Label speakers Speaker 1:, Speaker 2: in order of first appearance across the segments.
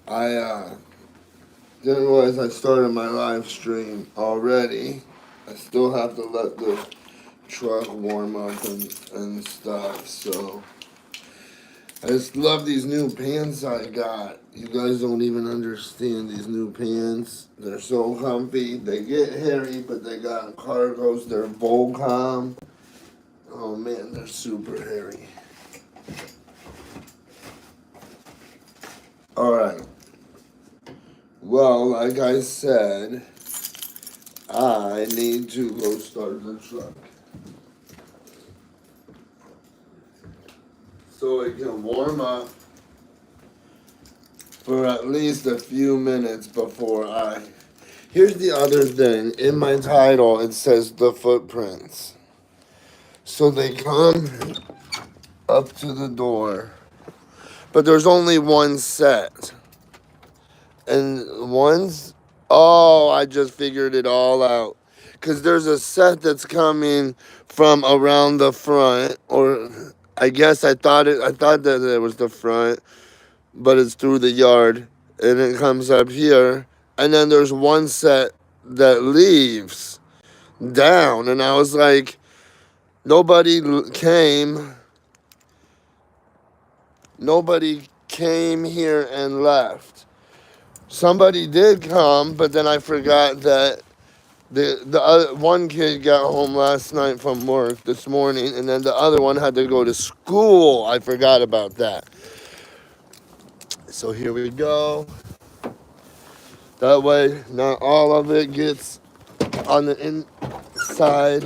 Speaker 1: I didn't realize I started my live stream already. I still have to let the truck warm up and stuff, so I just love these new pants I got. You guys don't even understand these new pants. They're so comfy. They get hairy, but they got cargos. They're Volcom. Oh man, they're super hairy. Alright. Well, like I said, I need to go start the truck so it can warm up for at least a few minutes before I. Here's the other thing. In my title, it says the footprints. So they come up to the door, but there's only one set. And one's. Oh, I just figured it all out. Because there's a set that's coming from around the front, or I guess I thought that it was the front, but it's through the yard, and it comes up here, and then there's one set that leaves down, and I was like, nobody came, nobody came here and left. Somebody did come, but then I forgot that the other, one kid got home last night from work this morning, and then the other one had to go to school. I forgot about that. So here we go. That way, not all of it gets on the inside.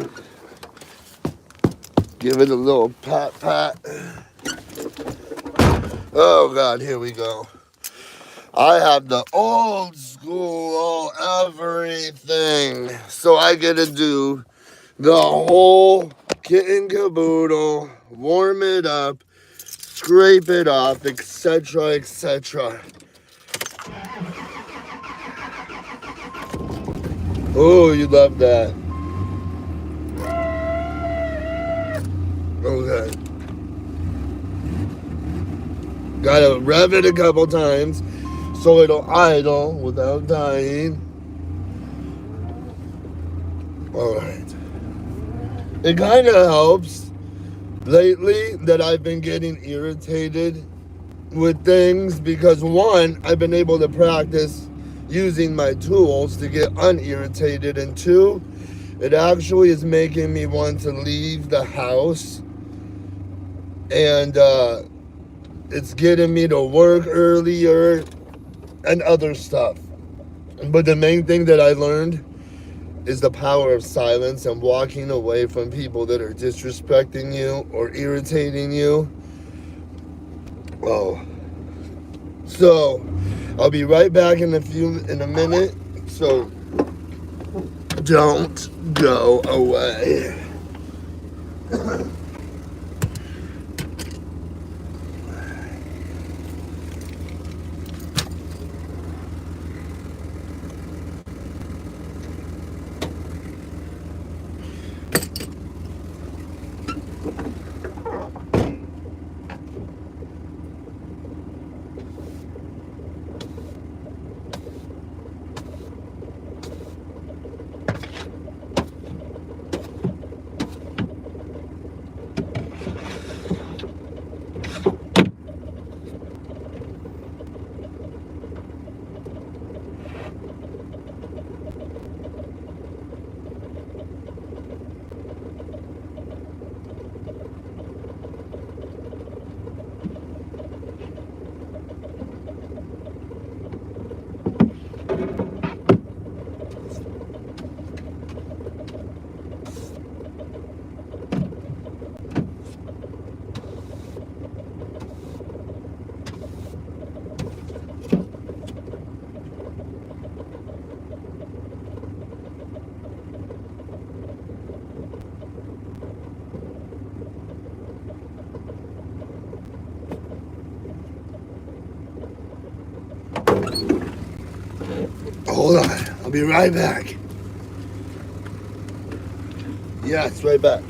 Speaker 1: Give it a little pat pat. Oh God, here we go. I have the old school everything. So I get to do the whole kit and caboodle, warm it up, scrape it off, etc., etc. Oh, you love that. Okay. Gotta rev it a couple times so it'll idle without dying. Alright. It kind of helps lately that I've been getting irritated with things because one, I've been able to practice using my tools to get unirritated, and two, it actually is making me want to leave the house, and it's getting me to work earlier and other stuff. But the main thing that I learned is the power of silence and walking away from people that are disrespecting you or irritating you. Oh. So, I'll be right back in a minute. So, don't go away. Hold on. I'll be right back. Yes, right back.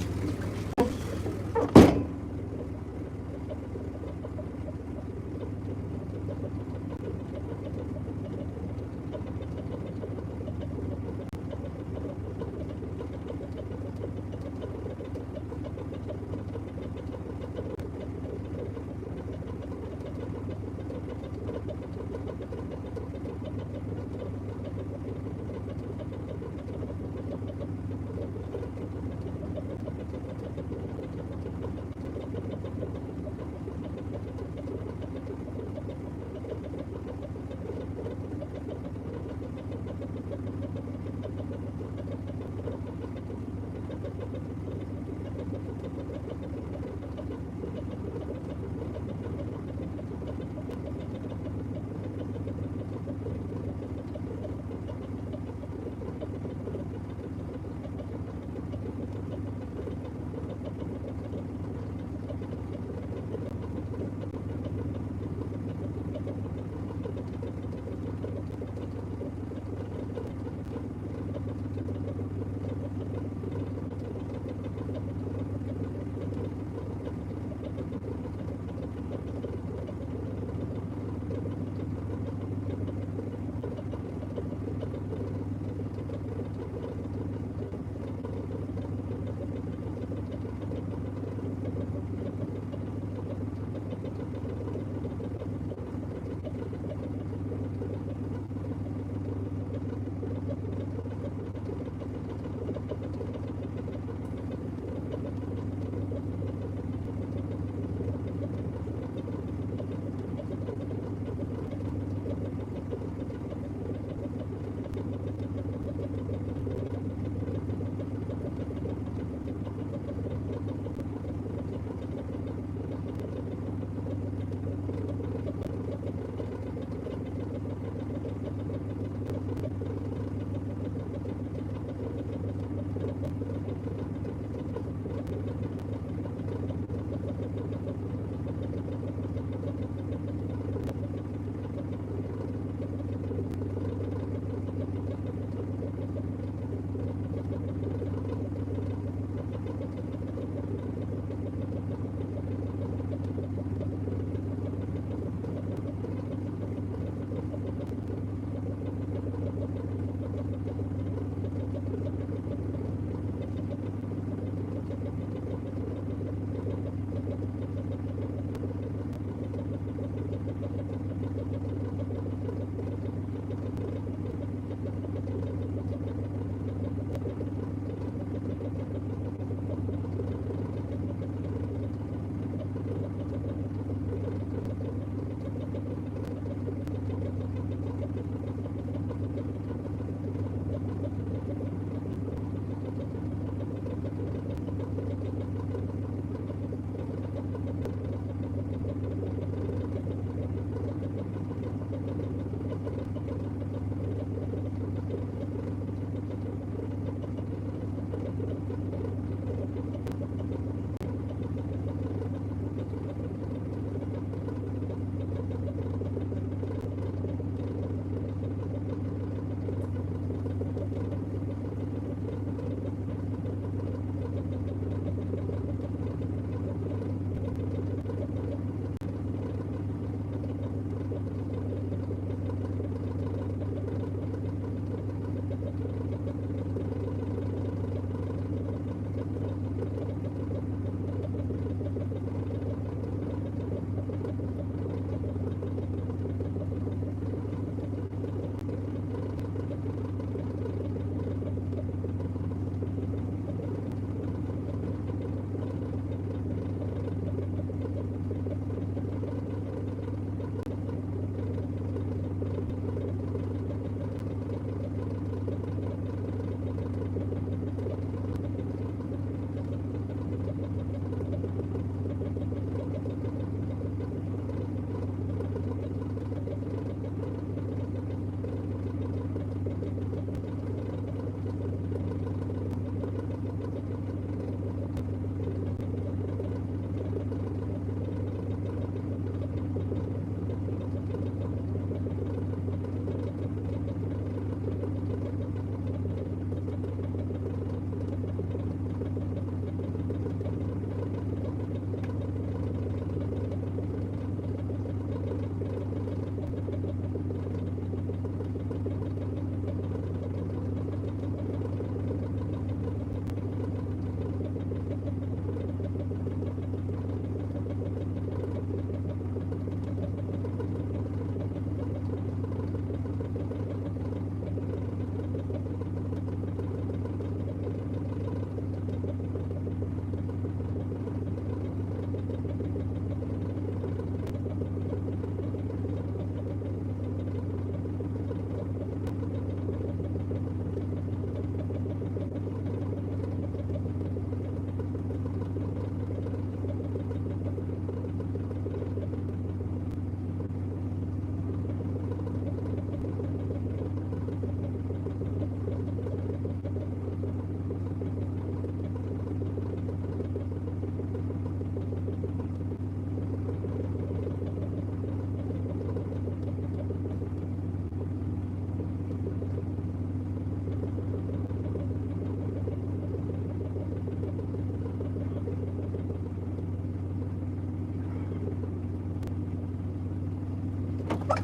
Speaker 1: All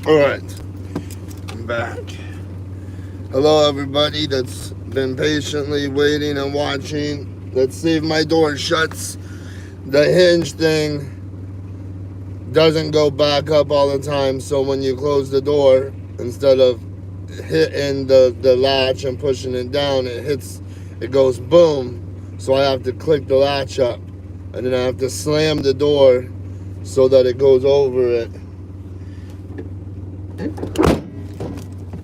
Speaker 1: right, I'm back. Hello, everybody that's been patiently waiting and watching. Let's see if my door shuts. The hinge thing doesn't go back up all the time, so when you close the door, instead of hitting the latch and pushing it down, it goes boom. So I have to click the latch up, and then I have to slam the door so that it goes over it.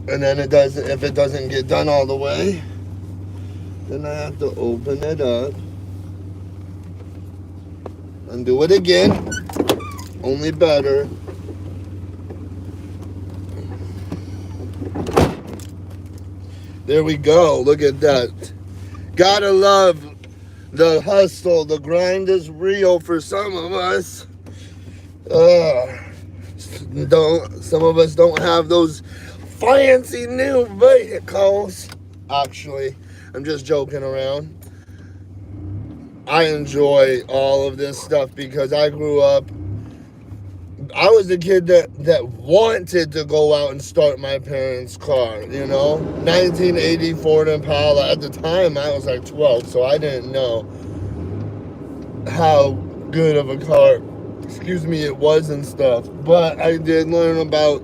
Speaker 1: And then if it doesn't get done all the way, then I have to open it up and do it again, only better. There we go. Look at that. Gotta love the hustle. The grind is real for some of us. Some of us don't have those fancy new vehicles. Actually, I'm just joking around. I enjoy all of this stuff because I grew up. I was the kid that wanted to go out and start my parents' car, 1980 Ford Impala. At the time, I was like 12, so I didn't know how good of a car, it was and stuff. But I did learn about,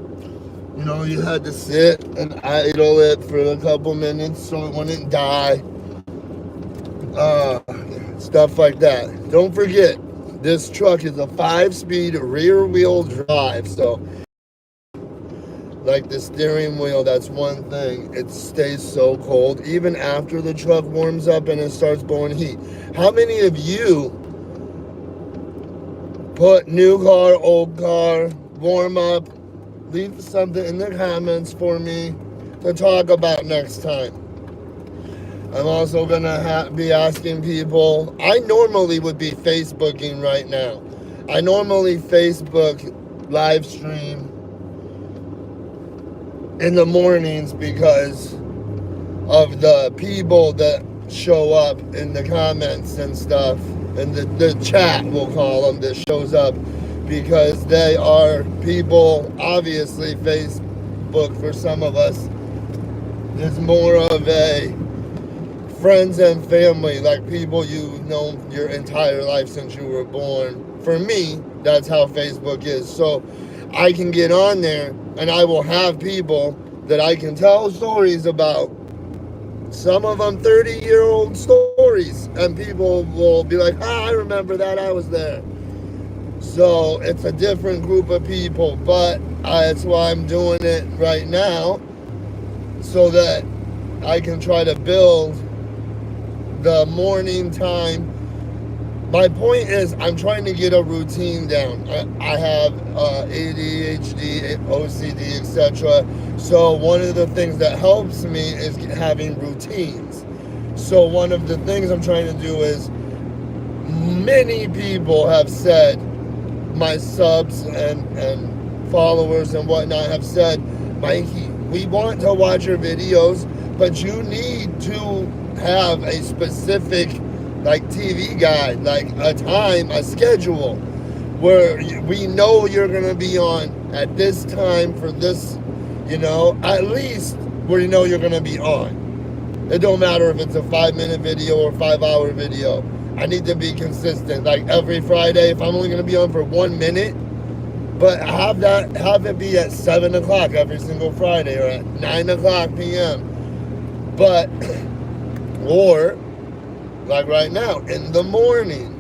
Speaker 1: you had to sit and idle it for a couple minutes so it wouldn't die. Stuff like that. Don't forget, this truck is a 5-speed rear-wheel drive, so like the steering wheel, that's one thing. It stays so cold even after the truck warms up and it starts blowing heat. How many of you put new car, old car, warm up? Leave something in the comments for me to talk about next time. I'm also going to be asking people. I normally would be Facebooking right now. I normally Facebook live stream in the mornings because of the people that show up in the comments and stuff, and the chat, we'll call them, that shows up, because they are people. Obviously Facebook for some of us is more of a friends and family, like people you've known your entire life since you were born. For me, that's how Facebook is. So I can get on there and I will have people that I can tell stories about. Some of them 30-year-old stories, and people will be like, I remember that, I was there. So it's a different group of people, but that's why I'm doing it right now, so that I can try to build the morning time. My point is, I'm trying to get a routine down. I have ADHD, OCD, etc. So one of the things that helps me is having routines. So one of the things I'm trying to do is, many people have said, my subs and followers and whatnot have said, Mikey, we want to watch your videos, but you need to have a specific TV guide, like a time, a schedule, where we know you're going to be on at this time for this, at least we know you're going to be on. It don't matter if it's a 5-minute video or 5-hour video. I need to be consistent, like every Friday. If I'm only going to be on for 1 minute, but have it be at 7 o'clock every single Friday, or at 9 o'clock p.m. But, or, like right now, in the morning.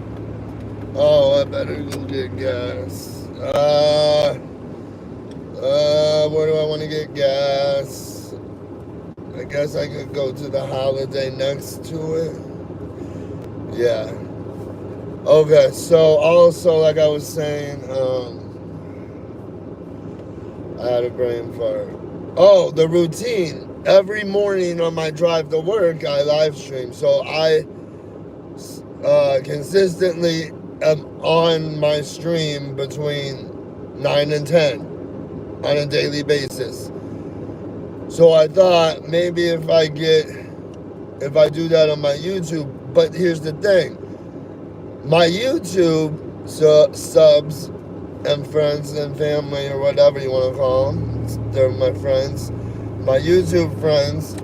Speaker 1: Oh, I better go get gas. Where do I want to get gas? I guess I could go to the Holiday next to it. Yeah. Okay, so also, like I was saying, I had a brain fart. Oh, the routine. Every morning on my drive to work, I live stream. So I consistently am on my stream between 9 and 10 on a daily basis. So I thought maybe if I do that on my YouTube. But here's the thing. My YouTube subs and friends and family or whatever you want to call them. They're my friends, my YouTube friends.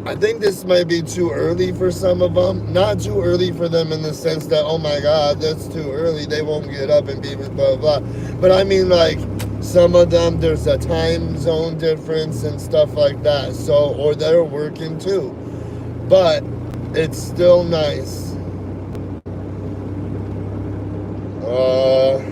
Speaker 1: I think this might be too early for some of them. Not too early for them in the sense that, oh my God, that's too early. They won't get up and be with blah, blah, blah. But I mean, like, some of them, there's a time zone difference and stuff like that. So, or they're working too. But it's still nice. Alright.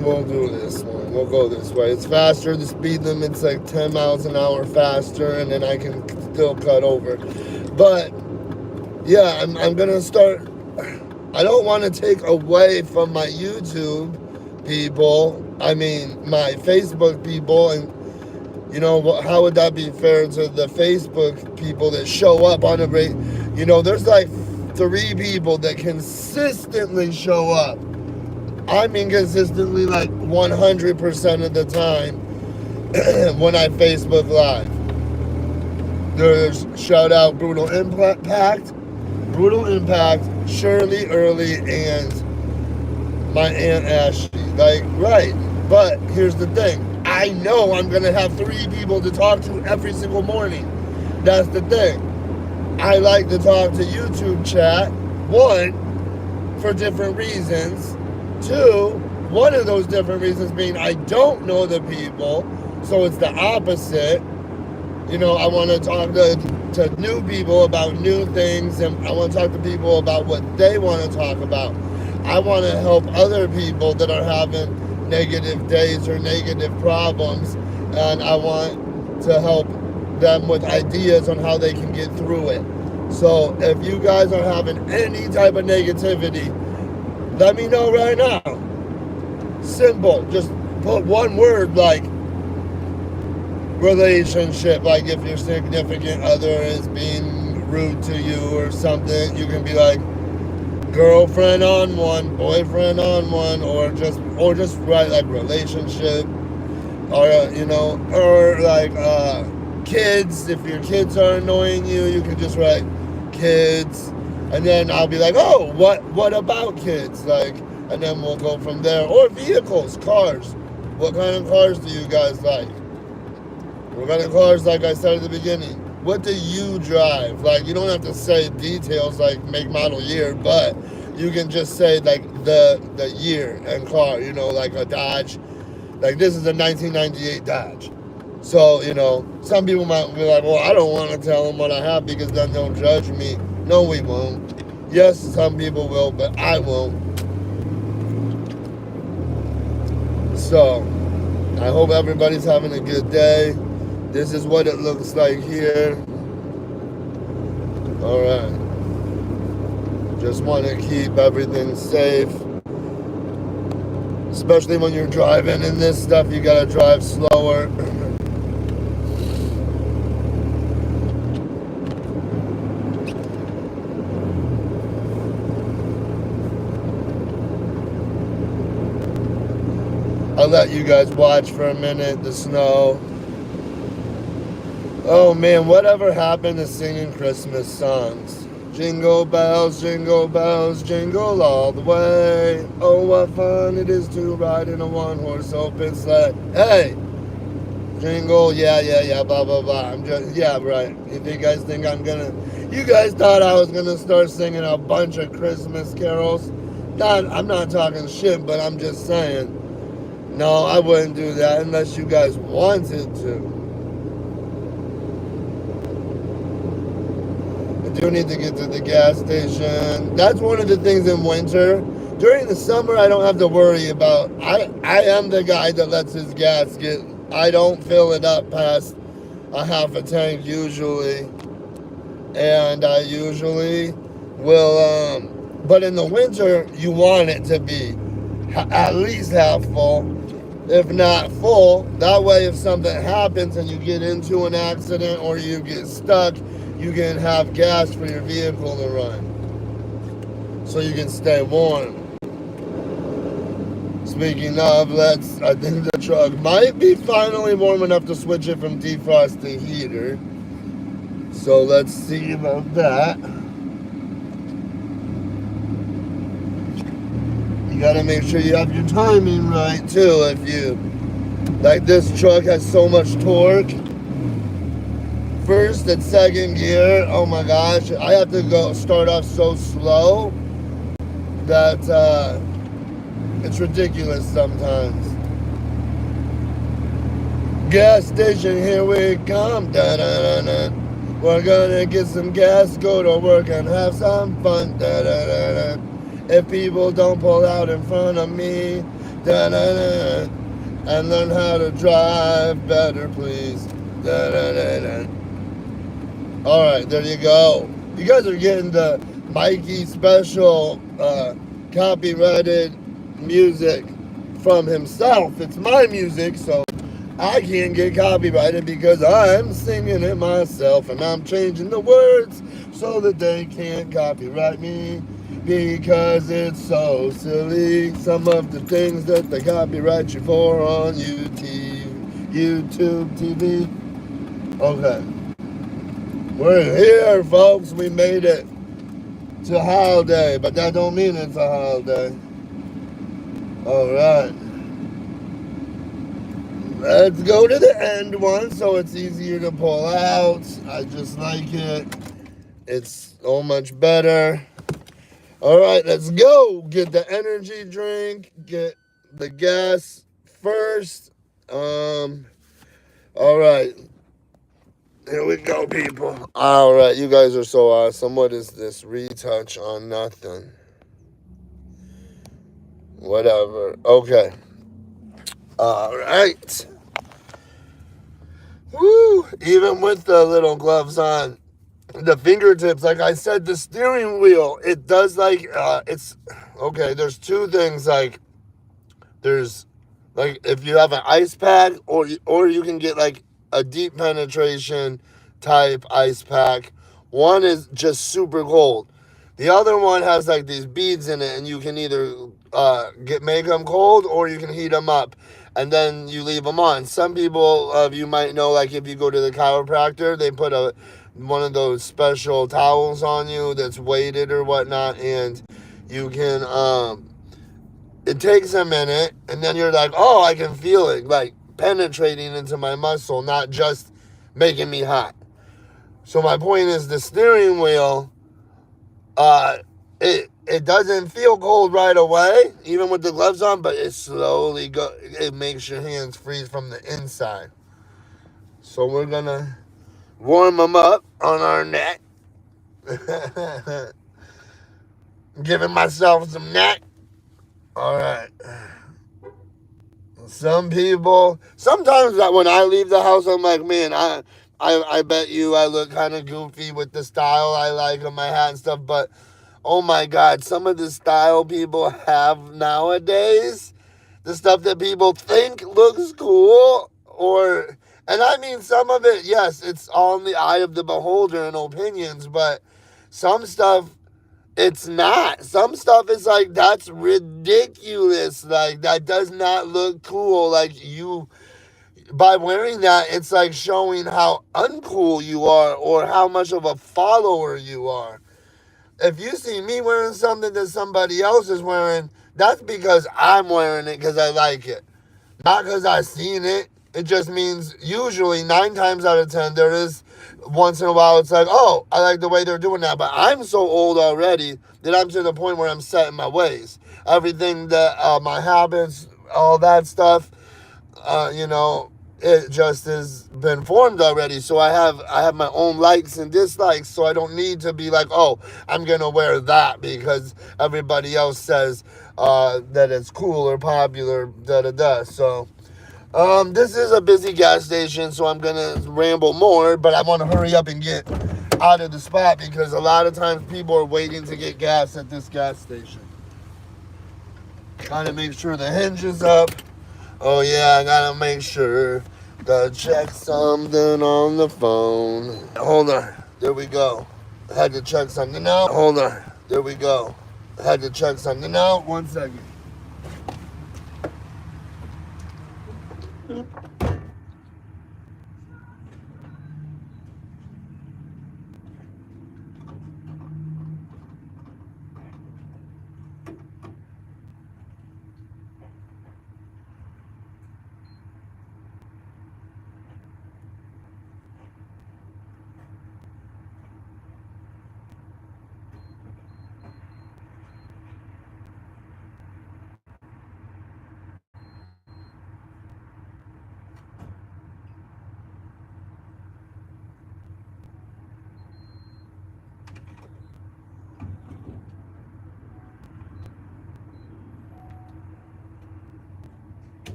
Speaker 1: We'll do this one. We'll go this way. It's faster. The speed limit's like 10 miles an hour faster, and then I can still cut over. But, yeah, I'm going to start. I don't want to take away from my YouTube people. I mean, my Facebook people. And, you know, how would that be fair to the Facebook people that show up on a rate? You know, there's like 3 people that consistently show up. I mean, consistently, like 100% of the time when I Facebook Live. There's shout out Brutal Impact, Shirley Early, and my Aunt Ashley. Like, right. But here's the thing. I know I'm going to have 3 people to talk to every single morning. That's the thing. I like to talk to YouTube chat. 1, for different reasons. 2, one of those different reasons being I don't know the people, so it's the opposite. You know, I want to talk to new people about new things, and I want to talk to people about what they want to talk about. I want to help other people that are having negative days or negative problems, and I want to help them with ideas on how they can get through it. So if you guys are having any type of negativity, let me know right now. Simple. Just put one word like relationship. Like if your significant other is being rude to you or something, you can be like girlfriend on one, boyfriend on one, or just write like relationship, or you know, or like kids. If your kids are annoying you, you can just write kids. And then I'll be like, oh, what about kids? Like, and then we'll go from there. Or vehicles, cars. What kind of cars do you guys like? What kind of cars, like I said at the beginning? What do you drive? Like, you don't have to say details like make, model, year, but you can just say like the year and car, you know, like a Dodge. Like this is a 1998 Dodge. So, you know, some people might be like, well, I don't want to tell them what I have because then they'll judge me. No, we won't. Yes, some people will, but I won't. So, I hope everybody's having a good day. This is what it looks like here. Alright. Just want to keep everything safe. Especially when you're driving and this stuff, you gotta drive slower. I'll let you guys watch for a minute the snow. Oh man, whatever happened to singing Christmas songs? Jingle bells, jingle all the way. Oh, what fun it is to ride in a one-horse open sleigh. Hey! Jingle, yeah, blah, blah, blah. I'm just, yeah, right. If you guys think you guys thought I was gonna start singing a bunch of Christmas carols? I'm not talking shit, but I'm just saying. No, I wouldn't do that unless you guys wanted to. I do need to get to the gas station. That's one of the things in winter. During the summer, I don't have to worry about. I am the guy that lets his gas get. I don't fill it up past a half a tank usually. And I usually will, but in the winter, you want it to be at least half full. If not full, that way if something happens and you get into an accident or you get stuck, you can have gas for your vehicle to run. So you can stay warm. Speaking of, I think the truck might be finally warm enough to switch it from defrost to heater. So let's see about that. gotta make sure you have your timing right too. If you, like, this truck has so much torque. First and second gear, oh my gosh, I have to go start off so slow that it's ridiculous sometimes. Gas station, here we come. Da-da-da-da. We're gonna get some gas, go to work and have some fun. Da-da-da-da. If people don't pull out in front of me, da-da-da, and learn how to drive better, please. Da-da-da-da. All right, there you go. You guys are getting the Mikey special copyrighted music from himself. It's my music, so I can't get copyrighted because I'm singing it myself, and I'm changing the words so that they can't copyright me because it's so silly. Some of the things that they copyright you for on YouTube TV. Okay. We're here, folks. We made it to holiday, but that don't mean it's a holiday. All right. Let's go to the end one so it's easier to pull out. I just like it. It's so much better. All right, let's go. Get the energy drink. Get the gas first. All right. Here we go, people. All right, you guys are so awesome. What is this? Retouch on nothing. Whatever. Okay. All right. Woo! Even with the little gloves on, the fingertips, like I said, the steering wheel, it does like, it's, okay, there's two things, like, there's, like, if you have an ice pack, or you can get, like, a deep penetration type ice pack. One is just super cold. The other one has, like, these beads in it, and you can either make them cold, or you can heat them up, and then you leave them on. Some people, you might know, like, if you go to the chiropractor, they put one of those special towels on you that's weighted or whatnot, and you can, it takes a minute, and then you're like, oh, I can feel it, like, penetrating into my muscle, not just making me hot. So my point is, the steering wheel, it doesn't feel cold right away, even with the gloves on, but it slowly it makes your hands freeze from the inside. So we're gonna warm them up on our neck. Giving myself some neck. All right. Some people, sometimes when I leave the house, I'm like, man, I bet you I look kind of goofy with the style I like on my hat and stuff, but oh my God, some of the style people have nowadays, the stuff that people think looks cool, and I mean, some of it, yes, it's all in the eye of the beholder and opinions, but some stuff, it's not. Some stuff is like, that's ridiculous. Like, that does not look cool. Like, by wearing that, it's like showing how uncool you are or how much of a follower you are. If you see me wearing something that somebody else is wearing, that's because I'm wearing it because I like it. Not because I've seen it. It just means usually 9 times out of 10, there is once in a while, it's like, oh, I like the way they're doing that. But I'm so old already that I'm to the point where I'm set in my ways. Everything that, my habits, all that stuff, it just has been formed already. So I have my own likes and dislikes. So I don't need to be like, oh, I'm going to wear that because everybody else says that it's cool or popular, da-da-da. So this is a busy gas station, so I'm going to ramble more, but I want to hurry up and get out of the spot because a lot of times people are waiting to get gas at this gas station. Gotta make sure the hinge is up. Oh yeah, I gotta make sure to check something on the phone. Hold on. There we go. I had to check something out. Hold on. There we go. I had to check something out. 1 second.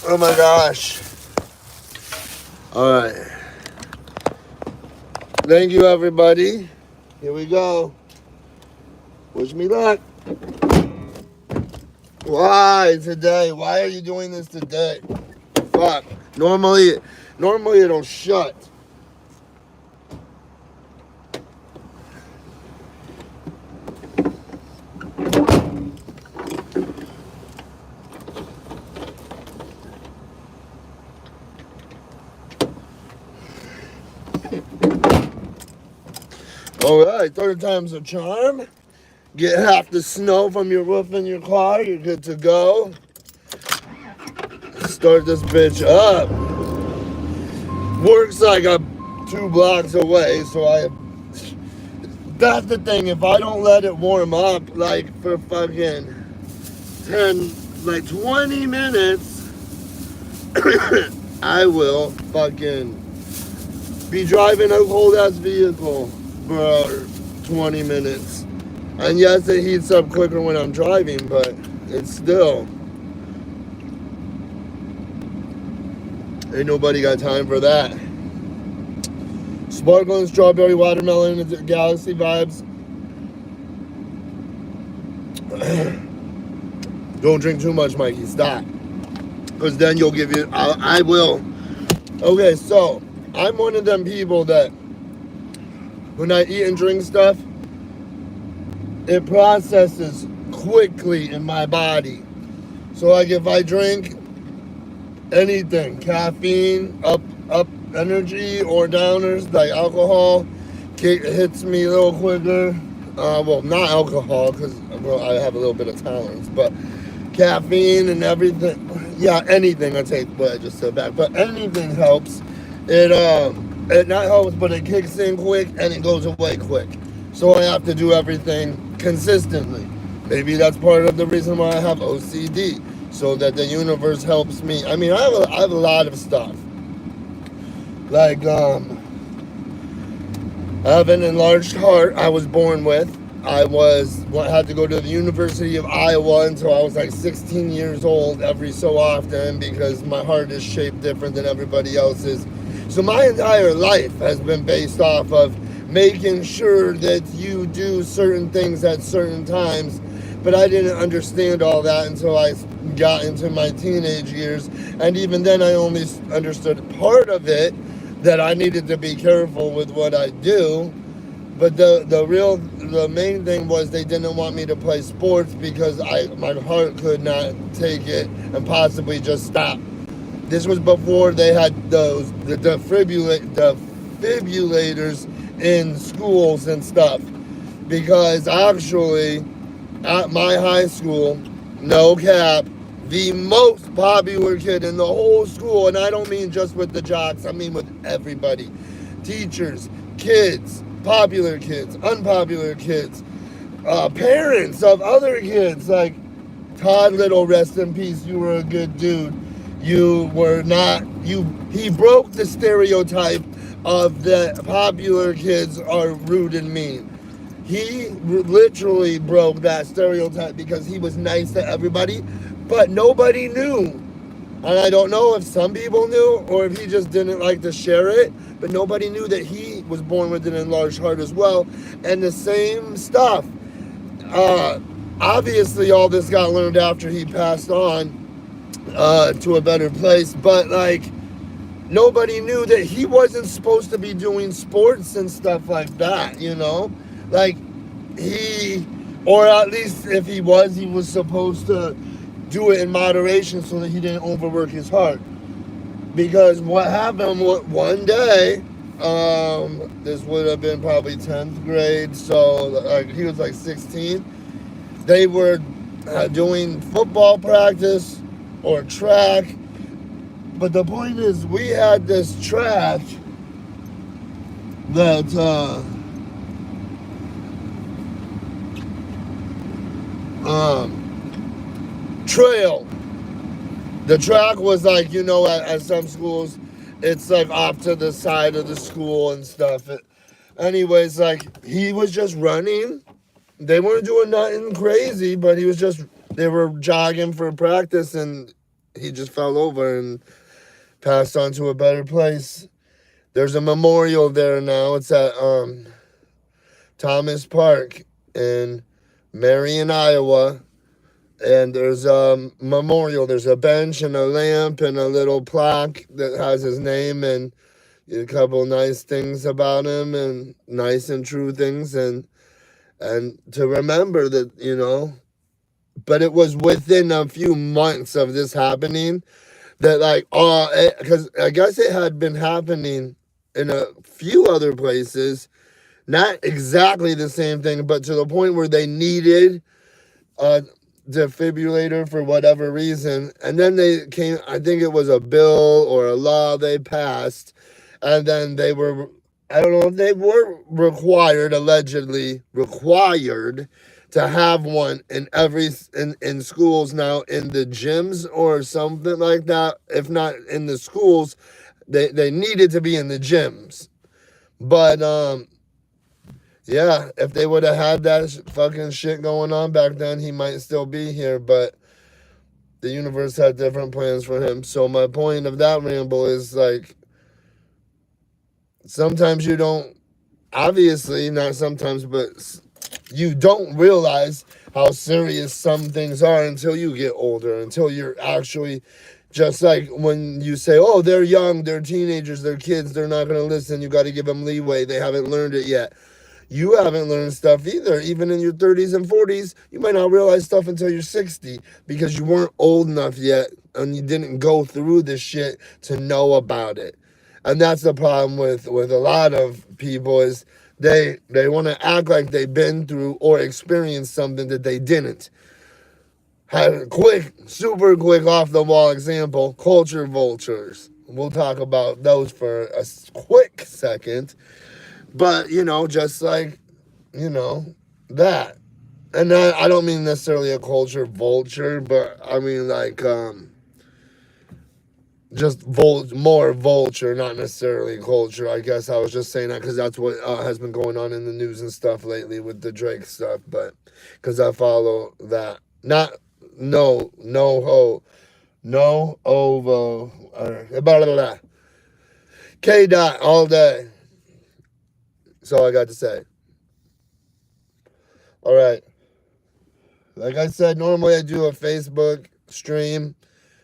Speaker 1: Oh my gosh. All right. Thank you, everybody. Here we go. Wish me luck. Why today? Why are you doing this today? Fuck. Normally it'll shut. All right, third time's a charm. Get half the snow from your roof in your car. You're good to go. Start this bitch up. Work's like 2 blocks away, so that's the thing. If I don't let it warm up, like for fucking 20 minutes, I will fucking be driving a cold ass vehicle for 20 minutes. And yes, it heats up quicker when I'm driving, but it's still. Ain't nobody got time for that. Sparkling strawberry watermelon galaxy vibes. Don't drink too much, Mikey. Stop. Because then you'll give you. I will. Okay, so I'm one of them people that when I eat and drink stuff, it processes quickly in my body. So like if I drink anything, caffeine, up energy or downers like alcohol, hits me a little quicker. Well, not alcohol because I have a little bit of tolerance, but caffeine and everything. Yeah, anything I take, but I just said back. But anything helps. It not helps, but it kicks in quick and it goes away quick. So I have to do everything consistently. Maybe that's part of the reason why I have OCD, so that the universe helps me. I mean, I have a lot of stuff. Like, I have an enlarged heart I was born with. I had to go to the University of Iowa until I was like 16 years old every so often because my heart is shaped different than everybody else's. So my entire life has been based off of making sure that you do certain things at certain times. But I didn't understand all that until I got into my teenage years. And even then I only understood part of it, that I needed to be careful with what I do. But the main thing was they didn't want me to play sports because my heart could not take it and possibly just stop. This was before they had the defibrillators in schools and stuff. Because actually, at my high school, no cap, the most popular kid in the whole school, and I don't mean just with the jocks, I mean with everybody. Teachers, kids, popular kids, unpopular kids, parents of other kids, like Todd Little, rest in peace, you were a good dude. You were not, he broke the stereotype of the popular kids are rude and mean. He literally broke that stereotype because he was nice to everybody, but nobody knew. And I don't know if some people knew or if he just didn't like to share it, but nobody knew that he was born with an enlarged heart as well. And the same stuff. Obviously, all this got learned after he passed on to a better place, but like, nobody knew that he wasn't supposed to be doing sports and stuff like that, you know? Like, or at least if he was supposed to do it in moderation so that he didn't overwork his heart. Because what happened one day, this would have been probably 10th grade, so like he was like 16. They were doing football practice or track. But the point is, we had this track that trail. The track was like, you know, at some schools, it's like off to the side of the school and stuff. Anyways, like, he was just running. They weren't doing nothing crazy, but they were jogging for practice, and he just fell over and passed on to a better place. There's a memorial there now. It's at Thomas Park in Marion, Iowa. And there's a memorial. There's a bench and a lamp and a little plaque that has his name and a couple nice things about him and nice and true things and to remember that, but it was within a few months of this happening that because I guess it had been happening in a few other places, not exactly the same thing, but to the point where they needed a defibrillator for whatever reason. And then they came, I think it was a bill or a law they passed, and then they were, I don't know if they were allegedly required to have one in schools now, in the gyms or something like that. If not in the schools, they needed to be in the gyms. But yeah, if they would have had that fucking shit going on back then, he might still be here, but the universe had different plans for him. So my point of that ramble is like, sometimes you don't, obviously not sometimes, but you don't realize how serious some things are until you get older, until you're actually, just like when you say, oh, they're young, they're teenagers, they're kids, they're not going to listen, you got to give them leeway, they haven't learned it yet. You haven't learned stuff either. Even in your 30s and 40s, you might not realize stuff until you're 60 because you weren't old enough yet and you didn't go through this shit to know about it. And that's the problem with a lot of people is they want to act like they've been through or experienced something that they didn't. Had a super quick off the wall example, culture vultures. We'll talk about those for a quick second. But, just like, that. And I don't mean necessarily a culture vulture, but I mean like just more vulture, not necessarily culture. I guess I was just saying that because that's what has been going on in the news and stuff lately with the Drake stuff. But because I follow that. Not, no ovo, blah, blah, blah. K dot all day. That's all I got to say. All right. Like I said, normally I do a Facebook stream.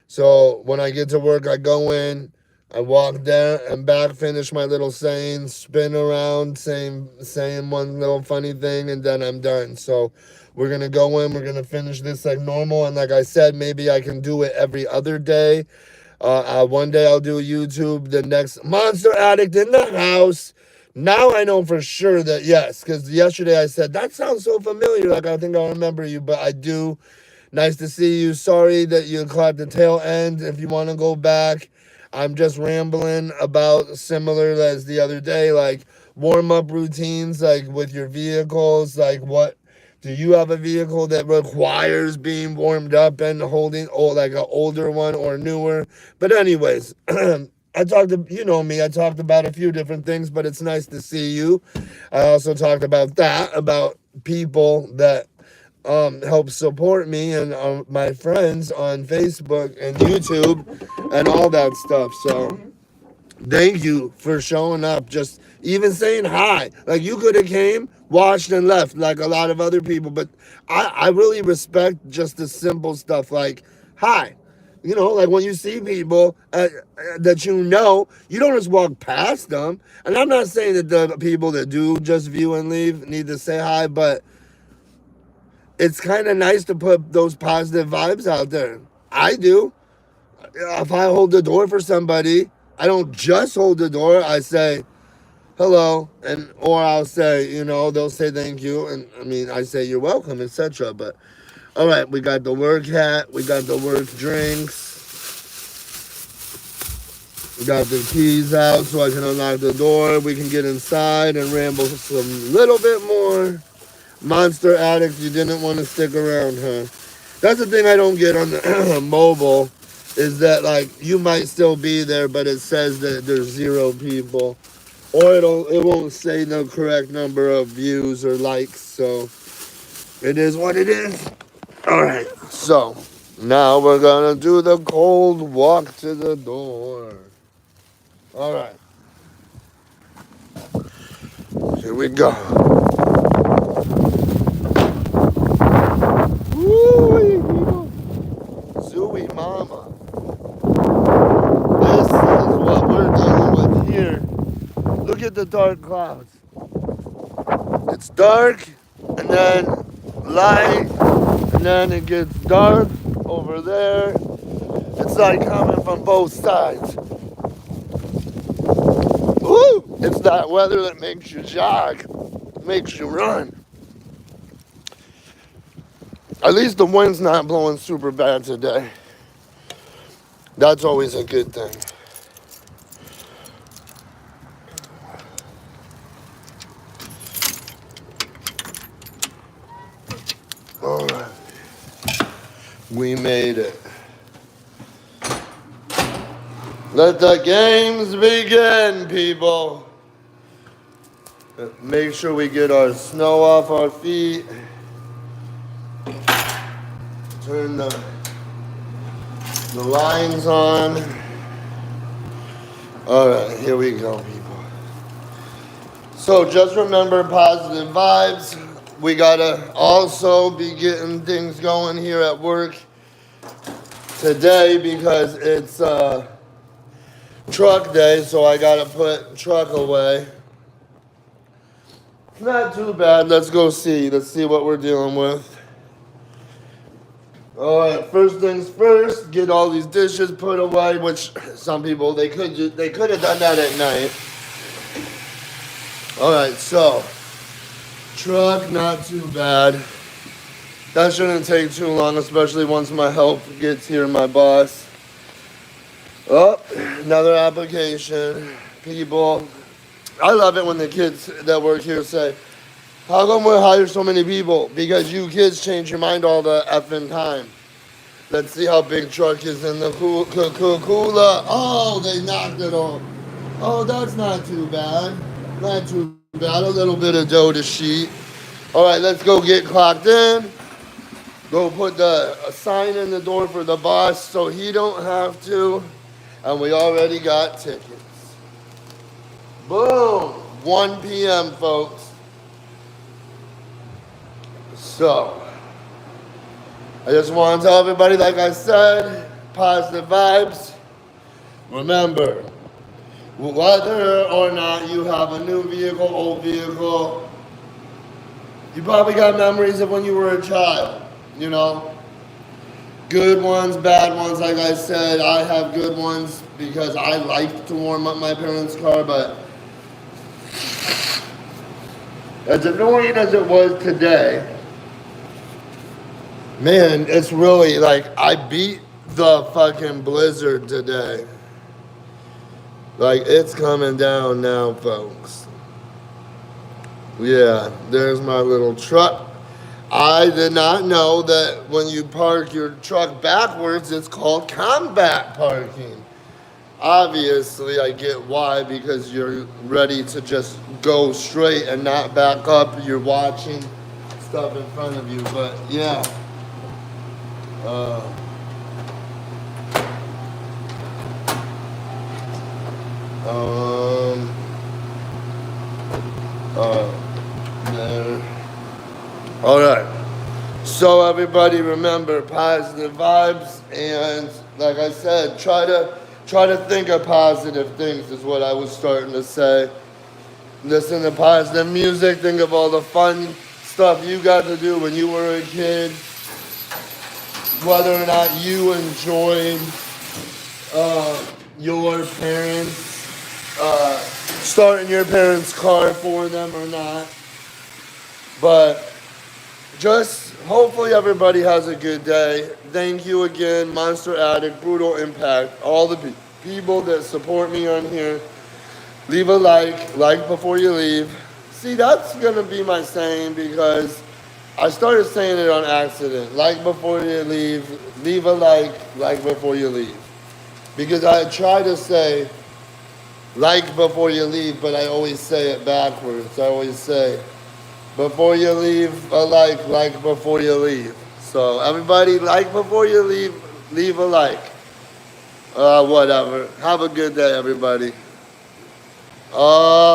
Speaker 1: So when I get to work, I go in, I walk there and back, finish my little sayings, spin around, saying one little funny thing, and then I'm done. So we're going to go in, we're going to finish this like normal. And like I said, maybe I can do it every other day. One day I'll do YouTube, the next Monster Addict in the house. Now I know for sure that yes, because yesterday I said, that sounds so familiar, like I think I'll remember you, but I do. Nice to see you. Sorry that you caught the tail end. If you want to go back, I'm just rambling about similar as the other day, like warm-up routines, like with your vehicles, like what, do you have a vehicle that requires being warmed up and holding, like an older one or newer? But anyways, I talked to, me, I talked about a few different things, but it's nice to see you. I also talked about about people that help support me and my friends on Facebook and YouTube and all that stuff. So thank you for showing up, just even saying hi. Like you could have came, watched and left like a lot of other people, but I really respect just the simple stuff like hi. Like when you see people that you don't just walk past them. And I'm not saying that the people that do just view and leave need to say hi, but it's kind of nice to put those positive vibes out there. I do. If I hold the door for somebody, I don't just hold the door. I say hello, or I'll say, they'll say thank you, and I say you're welcome, etc. But all right, we got the work hat, we got the work drinks, we got the keys out so I can unlock the door. We can get inside and ramble some little bit more. Monster Addict, you didn't want to stick around, huh? That's the thing I don't get on the mobile, is that like you might still be there, but it says that there's 0 people, or it won't say the correct number of views or likes. So it is what it is. All right, so Now we're gonna do the cold walk to the door. All right, here we go. Woo, Zooey mama. This is what we're dealing with here. Look at the dark clouds. It's dark, and then light, and then it gets dark over there. It's like coming from both sides. Woo! It's that weather that makes you jog, makes you run. At least the wind's not blowing super bad today. That's always a good thing. All right. We made it. Let the games begin, people. Make sure we get our snow off our feet. Turn the lines on. All right, here we go, people. So just remember positive vibes. We gotta also be getting things going here at work today because it's truck day, so I gotta put truck away. It's not too bad. Let's go see. Let's see what we're dealing with. All right, first things first, get all these dishes put away, which some people, they could have done that at night. All right, so truck, not too bad. That shouldn't take too long, especially once my help gets here, my boss. Oh, another application. People, I love it when the kids that work here say, how come we hire so many people? Because you kids change your mind all the effing time. Let's see how big truck is in the cooler. Oh, they knocked it off. Oh, that's not too bad. Not too bad. A little bit of dough to sheet. All right, let's go get clocked in. Go put a sign in the door for the boss so he don't have to. And we already got tickets. Boom. 1 p.m., folks. So, I just want to tell everybody, like I said, positive vibes. Remember, whether or not you have a new vehicle, old vehicle, you probably got memories of when you were a child, you know? Good ones, bad ones, like I said, I have good ones because I liked to warm up my parents' car, but as annoying as it was today, man, it's really like I beat the fucking blizzard today. Like, it's coming down now, folks. Yeah, there's my little truck. I did not know that when you park your truck backwards, it's called combat parking. Obviously, I get why, because you're ready to just go straight and not back up. You're watching stuff in front of you, but yeah. There. All right. So everybody, remember positive vibes, and like I said, try to think of positive things is what I was starting to say. Listen to positive music. Think of all the fun stuff you got to do when you were a kid. Whether or not you enjoyed your parents starting your parents' car for them or not. But just hopefully everybody has a good day. Thank you again, Monster Addict, Brutal Impact, all the people that support me on here. Leave a like before you leave. See, that's going to be my saying because I started saying it on accident. Like before you leave a like before you leave. Because I try to say like before you leave, but I always say it backwards. I always say before you leave a like before you leave. So everybody, like before you leave. Leave a like. Whatever. Have a good day, everybody.